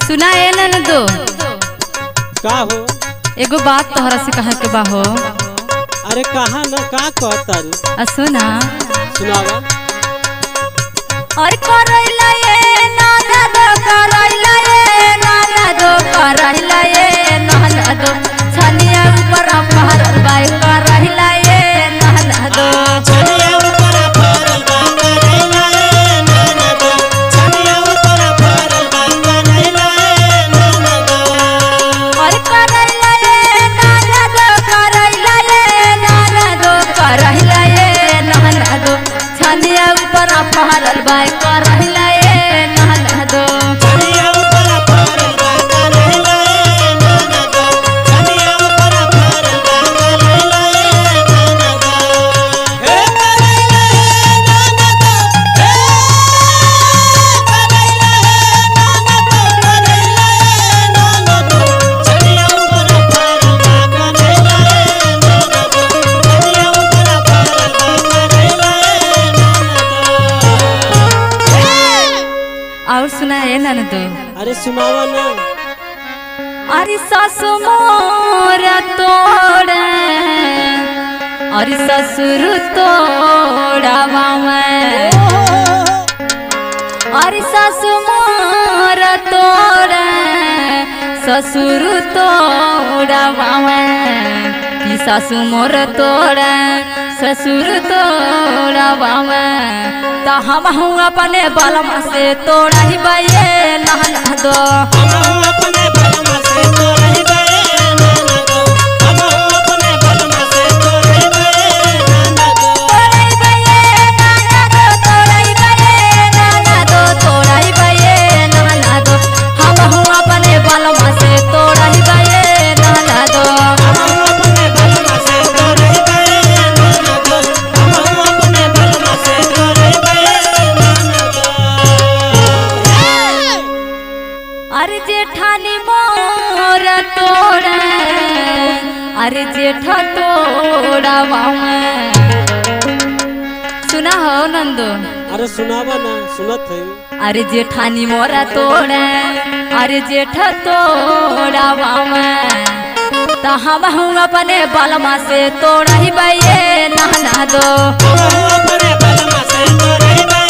सुना है ननदो का हो? एगो बात तोहरा से कहा के बा हो। अरे कहा न का कहतारू? सुना सुनावा। और करैला ये ननदो करैला ये ननदो करैला ये ननदो छनिया ऊपर पहरल बाई करैला ये ननदो छनिया ऊपर पहरल बा करैला ए ननदो छनिया ऊपर पहरल बा करैला ए ननदो और करैला ये ननदो करैला ये ननदो करैला ये ननदो छनिया ऊपर पहरल बाई करैला ये ननदो छनिया ऊपर पहरल बा करैला ए ननदो छनिया ऊपर पहरल बा करैला ए ननदो हे करैला ए ननदो हे करैला ए ननदो छनिया ऊपर पहरल बा करैला ए ननदो छनिया ऊपर पहरल बा करैला ए ननदो। और सुना है ननदो अरे सुनावा ना। अरे सासु मोर तोड़ अरे ससुर तोड़ावा अरे सासु मोर तोड़ ससुर तोड़ावा कि सासु मोर तोड़ ससुर तोड़ावा तो हम अपने बलमा से तोड़ा ही बाये नहना दो हम अपने बलमा से तोड़हि बे ननदो हम अपने बलमा से तोड़हि बे ननदो तोड़ाई बाये नाना दो तोड़ाई बाये नाना दो हम अपने बलमा से तोड़ाई बाये नाना दो हम अपने बलमा से तोड़हि बे ननदो हम अपने बलमा से तोड़हि बे ननदो। अरे जेठानी मोर तोड़ अरे जेठा तोड़ा सुना हो नंदो अरे सुनावा ना सुनत है। अरे जेठानी मोरा तोड़ अरे जेठा तोड़ा तो हम अपने बलमा से तोड़ा ही बाये नहना दो हम अपने बलमा से तोड़हि बे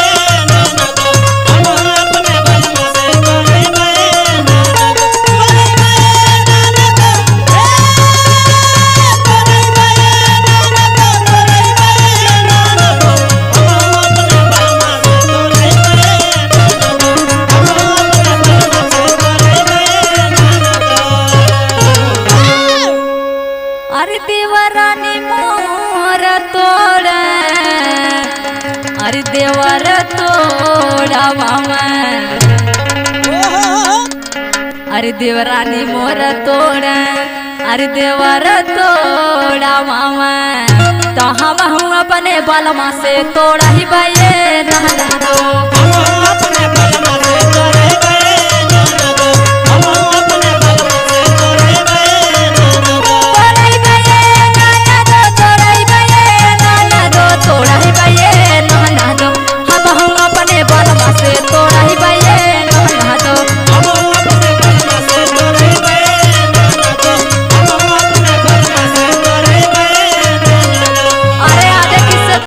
ननदो हम अपने बलमा से तोड़हि बे ननदो तोड़हि बे ननदो तोड़हि बे ननदो तोड़हि बे ननदो हम अपने बलमा से तोड़हि बे ननदो हम अपने बलमा से तोड़हि बे ननदो। अरे देवरानी मोर तोड़ अरे देवर तोड़ा अरे देवरानी मोर तोड़ अरे देवर तोड़ा तो हम अपने बलमा से तोड़ा ही बाये नहना दो हम